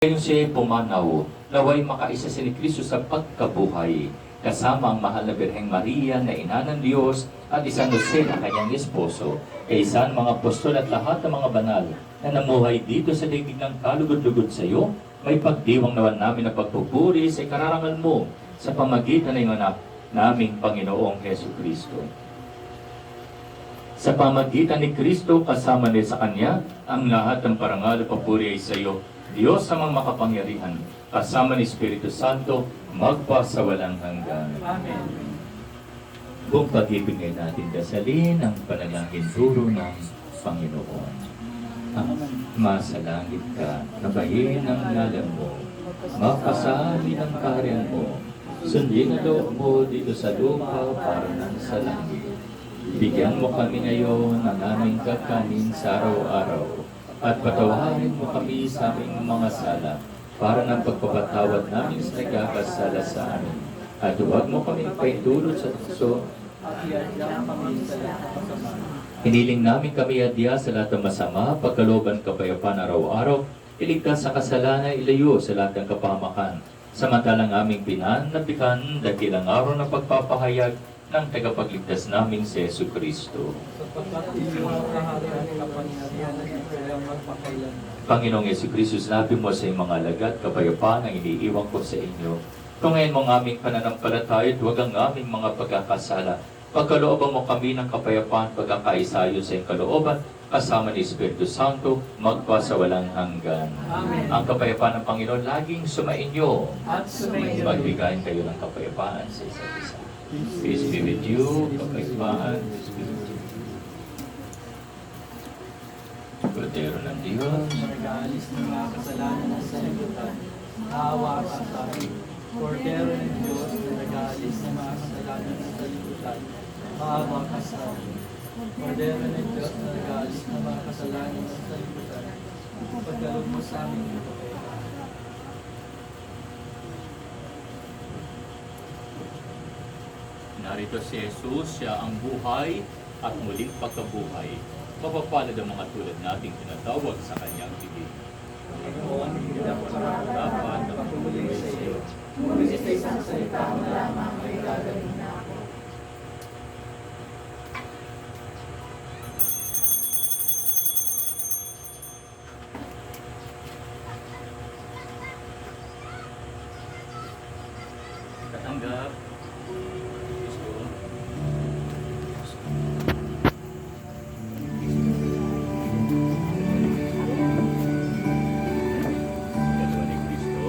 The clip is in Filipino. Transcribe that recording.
Ngayon siya pumanaw, naway makaisa si Kristo sa pagkabuhay, kasama ang mahal na Birheng Maria na ina ng Diyos at San Jose na kanyang esposo, kaysa ang mga apostol at lahat ng mga banal na namuhay dito sa daigdig ng kalugod-lugod sa iyo, may pagdiwang naman namin na pagpupuri sa ikararangal mo sa pamagitan ng anak naming Panginoong Heso Kristo. Sa pamagitan ni Kristo kasama niya sa Kanya, ang lahat ng parangal at papuri ay sa iyo, Diyos sa mga makapangyarihan, kasama ni Espiritu Santo, magpa sa walang hanggan. Amen. Kung pag-ibig natin dasalin ang panalangin turo ng Panginoon. Masalangit ka, nabahin ang ngalan mo, mapasali ang kaharian mo, sundin ang loob mo dito sa lupa para ng sa langit. Bigyan mo kami ngayon ng aming kakanin sa araw-araw, at patawarin mo kami sa aming mga sala, para ng pagpapatawad namin sa nagkakasala sa amin. At huwag mo kami paitulot sa tukso, At iadya kami sa lahat ng masama. hiniling namin kami adya sa lahat ng masama, pagkalooban kapayapaan araw-araw, iligtas sa kasalanan, ilayo sa lahat ng kapahamakan. Samantalang aming pinanabikan, dakilang araw ng pagpapahayag ng tagapagligtas namin si Yesu Kristo. Sapagkat iyo ang kaharian ng kapangyarihan at ikaw magpakailan. Panginoong Yesu Kristo, sinabi mo sa iyong mga alagad, kapayapaan ang iniiwan ko sa inyo. Kung ngayon mo ang aming pananampalataya, huwag ang aming mga pagkakasala. Pagkalooban mo kami ng kapayapaan, pagkakaisayo sa iyong kalooban, kasama ni Espiritu Santo, magpa sa walang hanggan. Amen. Ang kapayapaan ng Panginoon laging sumainyo. At sumainyo. Magbigayin kayo ng kapayapaan sa isa't isa. Peace be with you, kapayapaan, peace be with you. Kordero ng Diyos, Nag-aalis ng mga kasalanan ng sanlibutan, awa ka sa amin. Kordero ng Diyos na nag-aalis ng mga kasalanan ng sanlibutan, awa ka sa amin. Kordero ng Diyos na nag-aalis ng mga kasalanan ng sanlibutan, pagkaloob mo sa amin ng kapayapaan. narito si Jesus, siya ang buhay at muling pagkabuhay. Mapapalad ang mga tulad nating tinatawag sa kanyang bibig. Panginoon, hindi ako Dapat na patuloy sa iyo. Ngunit sa isang salita mo lamang ay gagawin na ako. Katanggap. Dalawa ni Kristo.